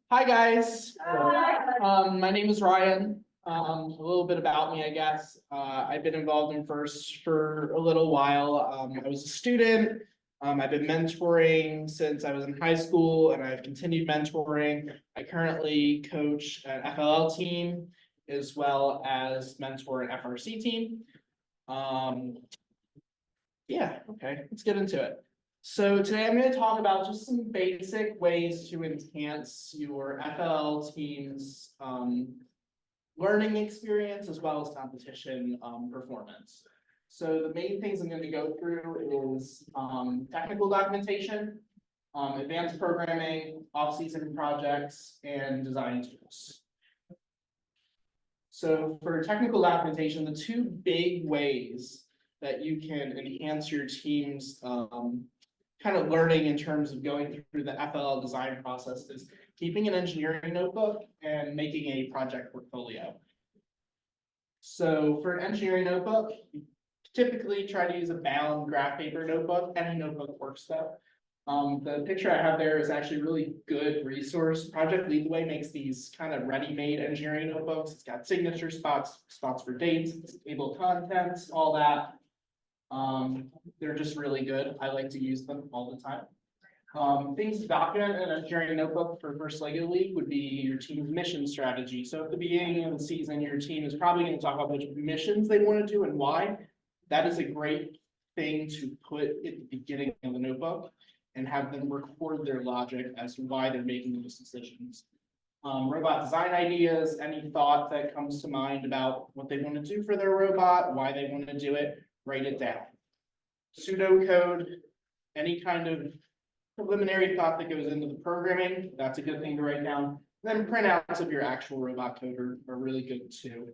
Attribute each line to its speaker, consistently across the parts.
Speaker 1: Hi guys. My name is Ryan. A little bit about me, I guess. I've been involved in FIRST for a little while. I was a student. I've been mentoring since I was in high school, and I've continued mentoring. I currently coach an FLL team as well as mentor an FRC team. Yeah, okay, let's get into it. So today I'm going to talk about just some basic ways to enhance your FLL team's learning experience as well as competition performance. So the main things I'm going to go through is technical documentation, advanced programming, off-season projects, and design tools. So for technical documentation, the two big ways that you can enhance your team's kind of learning in terms of going through the FLL design process is keeping an engineering notebook and making a project portfolio. So for an engineering notebook, you typically try to use a bound graph paper notebook. Any notebook works though. The picture I have there is actually a really good resource. Project Lead the Way makes these kind of ready-made engineering notebooks. It's got signature spots, spots for dates, table of contents, all that. They're just really good. I like to use them all the time. Things to document in an engineering notebook for First Leg of the League would be your team's mission strategy. So at the beginning of the season, your team is probably going to talk about which missions they want to do and why. That is a great thing to put at the beginning of the notebook and have them record their logic as to why they're making those decisions. Robot design ideas, any thought that comes to mind about what they want to do for their robot, why they want to do it, write it down. Pseudocode, any kind of preliminary thought that goes into the programming, that's a good thing to write down. Then printouts of your actual robot code are really good too.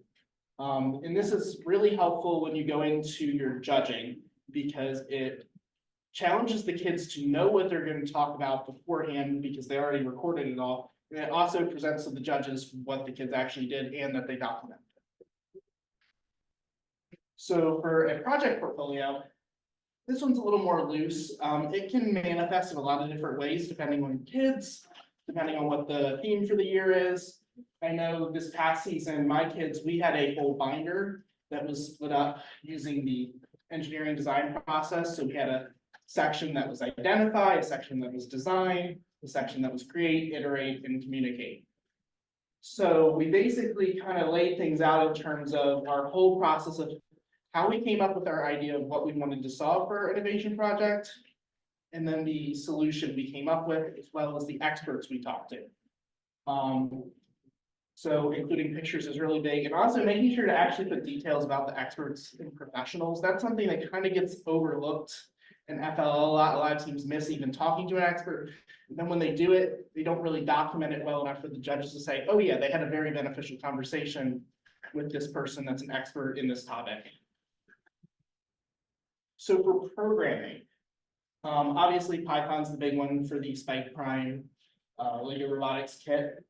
Speaker 1: And this is really helpful when you go into your judging because it challenges the kids to know what they're going to talk about beforehand because they already recorded it all. And it also presents to the judges what the kids actually did and that they documented. So for a project portfolio, this one's a little more loose. It can manifest in a lot of different ways, depending on kids, depending on what the theme for the year is. I know this past season, my kids, we had a whole binder that was split up using the engineering design process. So we had a section that was identify, a section that was design, a section that was create, iterate, and communicate. So we basically kind of laid things out in terms of our whole process of how we came up with our idea of what we wanted to solve for our innovation project, and then the solution we came up with, as well as the experts we talked to. So including pictures is really big, and also making sure to actually put details about the experts and professionals. That's something that kind of gets overlooked in FLL a lot. A lot of teams miss even talking to an expert. And then when they do it, they don't really document it well enough for the judges to say, oh yeah, they had a very beneficial conversation with this person that's an expert in this topic. So for programming, obviously Python's the big one for the Spike Prime Lego Robotics kit.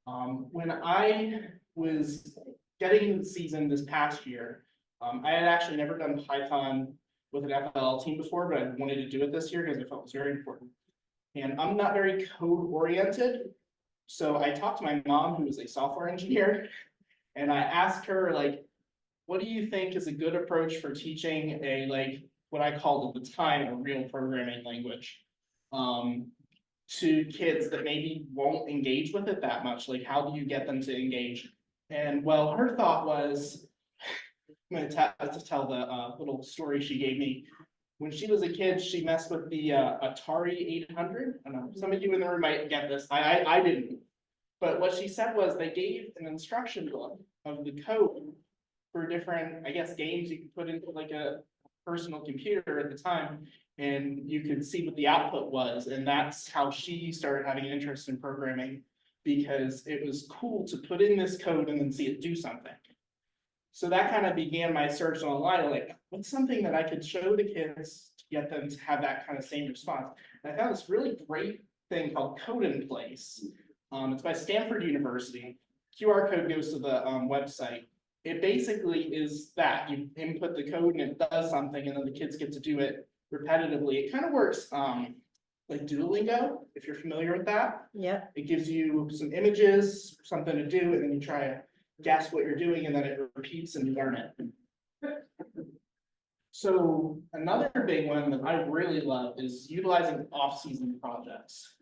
Speaker 1: When I was getting the season this past year, I had actually never done Python with an FLL team before, but I wanted to do it this year because I felt it was very important. And I'm not very code oriented. So I talked to my mom, who is a software engineer, and I asked her, like, what do you think is a good approach for teaching a, what I called at the time, a real programming language, to kids that maybe won't engage with it that much? Like, how do you get them to engage? And well, her thought was, I'm going to tell the little story she gave me. When she was a kid, she messed with the Atari 800. I don't know, some of you in the room might get this. I didn't. But what she said was they gave an instruction book of the code for different, I guess, games you could put into like a personal computer at the time, and you could see what the output was. And that's how she started having an interest in programming, because it was cool to put in this code and then see it do something. So that kind of began my search online, like, what's something that I could show the kids to get them to have that kind of same response? And I found this really great thing called Code in Place. It's by Stanford University. QR code goes to the website. It basically is that you input the code and it does something, and then the kids get to do it repetitively. It kind of works like Duolingo, if you're familiar with that.
Speaker 2: Yep.
Speaker 1: It gives you some images, something to do, and then you try to guess what you're doing, and then it repeats and you learn it. So another big one that I really love is utilizing off-season projects.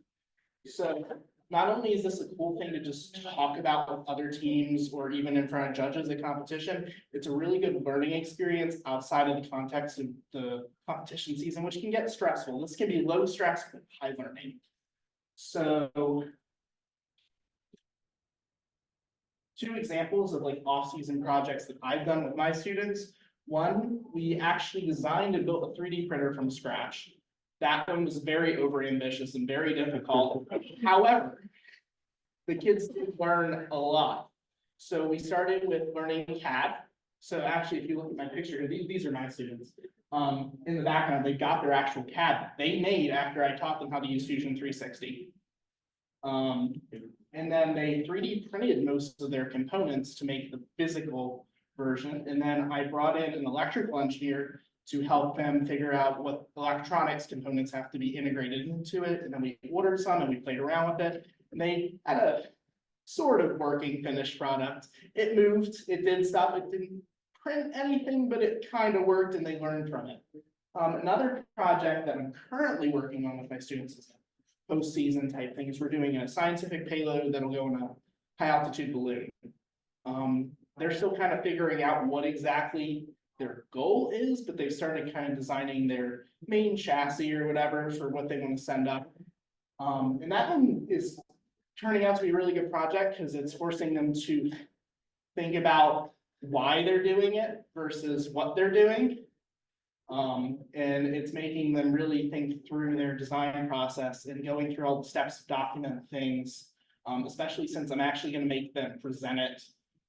Speaker 1: So not only is this a cool thing to just talk about with other teams or even in front of judges at competition, it's a really good learning experience outside of the context of the competition season, which can get stressful. This can be low stress, but high learning. So two examples of like off-season projects that I've done with my students. One, we actually designed and built a 3D printer from scratch. That one was very overambitious and very difficult. However, the kids did learn a lot. So we started with learning CAD. So actually, if you look at my picture, these are my students. In the background, they got their actual CAD they made after I taught them how to use Fusion 360. And then they 3D printed most of their components to make the physical version. And then I brought in an electrical engineer to help them figure out what electronics components have to be integrated into it. And then we ordered some and we played around with it. And they had a sort of working finished product. It moved, it did stuff, it didn't print anything, but it kind of worked and they learned from it. Another project that I'm currently working on with my students is postseason type things. We're doing a scientific payload that'll go in a high altitude balloon. They're still kind of figuring out what exactly their goal is, but they've started kind of designing their main chassis or whatever for what they want to send up. And that one is turning out to be a really good project because it's forcing them to think about why they're doing it versus what they're doing. And it's making them really think through their design process and going through all the steps to document things, especially since I'm actually going to make them present it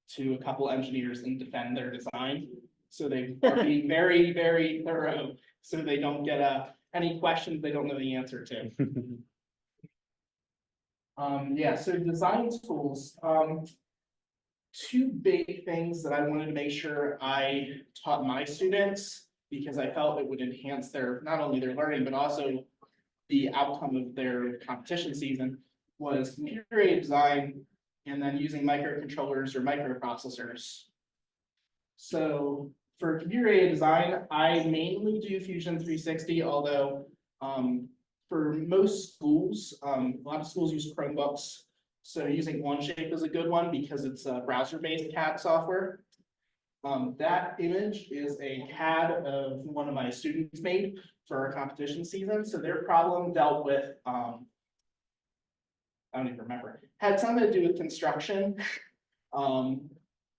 Speaker 1: to a couple engineers and defend their design. So they are being very, very thorough, so they don't get any questions they don't know the answer to. Yeah, so design tools. Two big things that I wanted to make sure I taught my students because I felt it would enhance their, not only their learning, but also the outcome of their competition season was computer-aided design and then using microcontrollers or microprocessors. So for computer-aided design, I mainly do Fusion 360, although for most schools, a lot of schools use Chromebooks. So using OneShape is a good one because it's a browser-based CAD software. That image is a CAD of one of my students made for our competition season. So their problem dealt with, I don't even remember, had something to do with construction.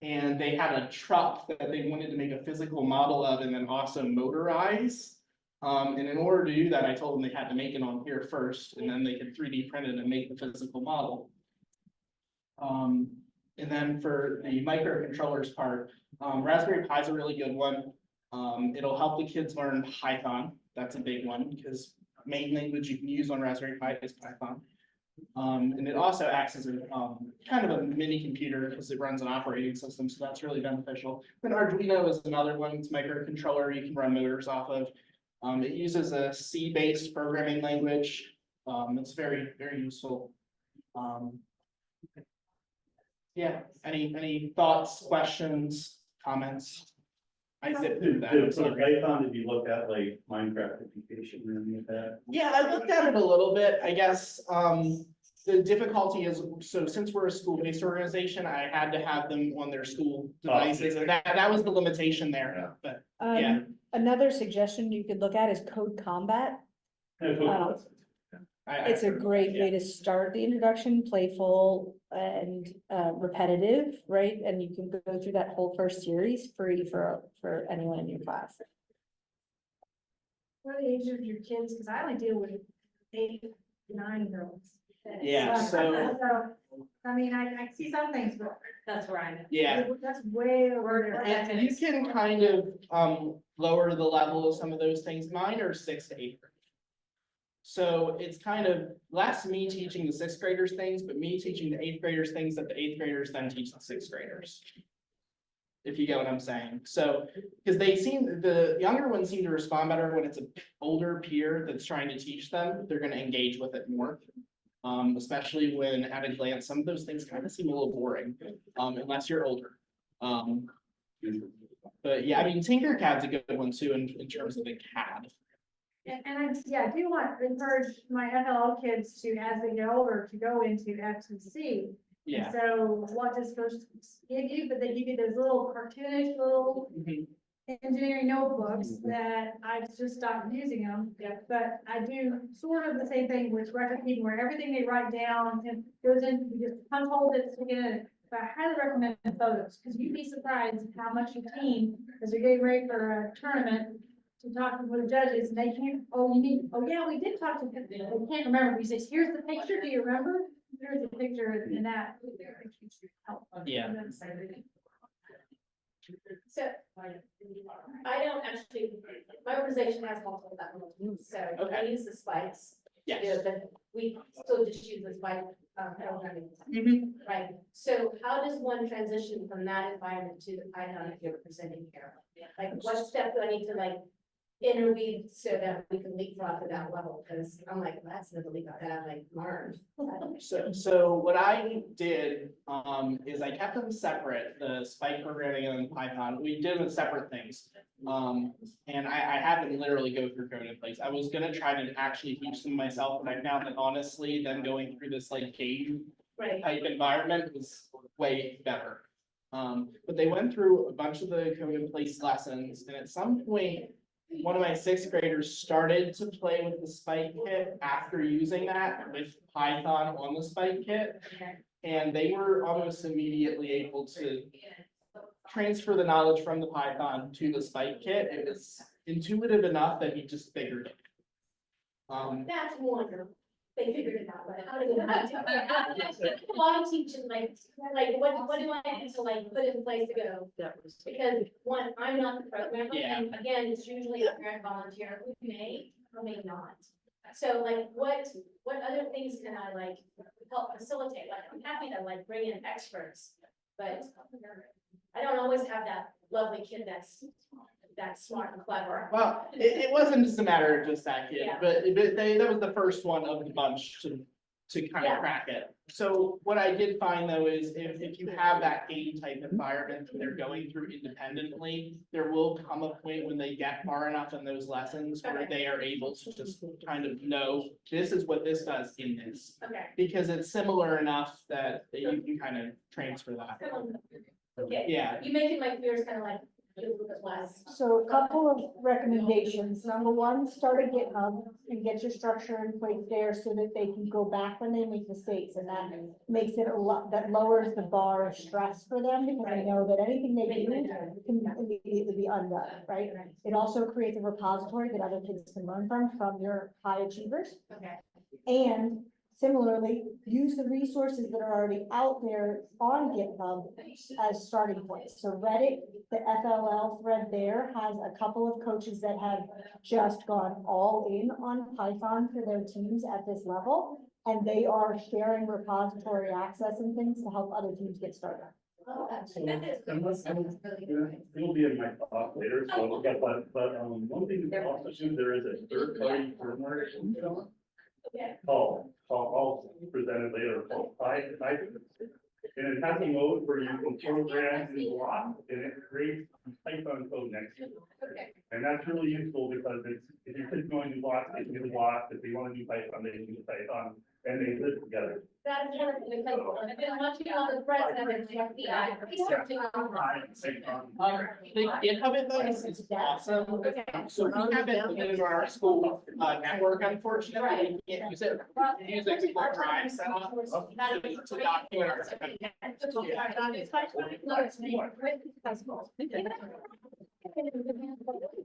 Speaker 1: And they had a truck that they wanted to make a physical model of and then also motorize. And in order to do that, I told them they had to make it on here first, and then they could 3D print it and make the physical model. And then for the microcontrollers part, Raspberry Pi is a really good one. It'll help the kids learn Python. That's a big one because main language you can use on Raspberry Pi is Python. And it also acts as a kind of a mini computer because it runs an operating system, so that's really beneficial. Then Arduino is another one. It's a microcontroller you can run motors off of. It uses a C-based programming language. It's very, very useful. Yeah, any thoughts, questions, comments? I zipped through that. I'm sorry.
Speaker 3: Python, did you look at like Minecraft application or any of that?
Speaker 1: Yeah, I looked at it a little bit. I guess the difficulty is, so since we're a school-based organization, I had to have them on their school devices, and that was the limitation there. But yeah.
Speaker 2: Another suggestion you could look at is Code Combat. It's a great way to start the introduction, playful and repetitive, right? And you can go through that whole first series free for anyone in your class.
Speaker 4: What age of your kids? Because I only deal with 8, 9-year-olds.
Speaker 1: Yeah, so
Speaker 4: I mean, I see some things, but that's where I'm at.
Speaker 1: yeah.
Speaker 4: That's way over there.
Speaker 1: And you can kind of lower the level of some of those things. Mine are 6 to 8 grade. So it's kind of less me teaching the 6th graders things, but me teaching the 8th graders things that the 8th graders then teach the 6th graders. if you get what I'm saying. So, because the younger ones seem to respond better when it's an older peer that's trying to teach them, they're gonna engage with it more. Especially when at a glance, some of those things kind of seem a little boring, unless you're older. But yeah, I mean, Tinkercad's a good one too, in terms of the CAD.
Speaker 4: I do want to encourage my FLL kids to, as they get older, to go into FTC.
Speaker 1: Yeah.
Speaker 4: So what does first give you, but they give you those little cartoonish little
Speaker 1: Mhm.
Speaker 4: engineering notebooks that I've just stopped using them. But I do sort of the same thing with record keeping, where everything they write down and goes in, you just punch holes it together. But I highly recommend photos, because you'd be surprised how much your team, as you're getting ready for a tournament, to talk with the judges, and they can't, yeah, we did talk to them, they can't remember, we say, here's the picture, do you remember? Here's the picture, and that.
Speaker 1: Yeah.
Speaker 5: So, I don't actually, my organization has multiple levels, so I
Speaker 1: Okay.
Speaker 5: use the spikes.
Speaker 1: Yes.
Speaker 5: But we still just use the spike, programming,
Speaker 1: Mhm.
Speaker 5: right? So how does one transition from that environment to the Python if you're presenting here? Like, what step do I need to like interweave so that we can leapfrog to that level? Because I'm like, that's never leap that I've like learned.
Speaker 1: So what I did, is I kept them separate, the Spike programming and Python, we did with separate things. And I had them literally go through code in place. I was gonna try to actually teach them myself, but I found that honestly, them going through this like game
Speaker 5: Right.
Speaker 1: type environment was way better. But they went through a bunch of the code in place lessons, and at some point, one of my sixth graders started to play with the Spike kit after using that with Python on the Spike kit. And they were almost immediately able to transfer the knowledge from the Python to the Spike kit. It was intuitive enough that he just figured it.
Speaker 5: That's wonderful. They figured it out, but how do they? A lot of teaching, like what do I need to like put in place to go? Because one, I'm not the programmer,
Speaker 1: Yeah.
Speaker 5: and again, it's usually a parent volunteer who may or may not. So like, what other things can I like help facilitate? Like, I'm happy to like bring in experts, but I don't always have that lovely kid that's smart and clever.
Speaker 1: Well, it wasn't just a matter of just that kid,
Speaker 5: Yeah.
Speaker 1: but that was the first one of the bunch to kind
Speaker 5: Yeah.
Speaker 1: of crack it. So what I did find though is if you have that game type environment and they're going through independently, there will come a point when they get far enough in those lessons where they are able to just kind of know, this is what this does in this.
Speaker 5: Okay.
Speaker 1: Because it's similar enough that you can kind of transfer that.
Speaker 5: Okay.
Speaker 1: Yeah.
Speaker 5: You making my fears kind of like a little bit less.
Speaker 2: So a couple of recommendations. Number one, start a GitHub and get your structure in place there so that they can go back when they make mistakes. And that makes it a lot, that lowers the bar of stress for them, because they know that anything they do can immediately be undone, right? It also creates a repository that other kids can learn from your high achievers.
Speaker 5: Okay.
Speaker 2: And similarly, use the resources that are already out there on GitHub as starting points. So Reddit, the FLL thread there has a couple of coaches that have just gone all in on Python for their teams at this level. And they are sharing repository access and things to help other teams get started.
Speaker 5: Oh,
Speaker 3: It'll be in my talk later, so, but, one thing to also do, there is a third party firmware
Speaker 5: Okay.
Speaker 3: I'll present it later, called and it has a mode where you can program and block, and it creates Python code next to it.
Speaker 5: Okay.
Speaker 3: And that's really useful because if your kids going to block, they can do block, if they want to do Python, they can do Python, and they live together.
Speaker 5: That's wonderful, because I've been watching all the threads and I've been researching on
Speaker 1: The GitHub advice is awesome. So we have it in our school network, unfortunately, we can't use it. We use it to Google Drive set up to document our.
Speaker 5: It's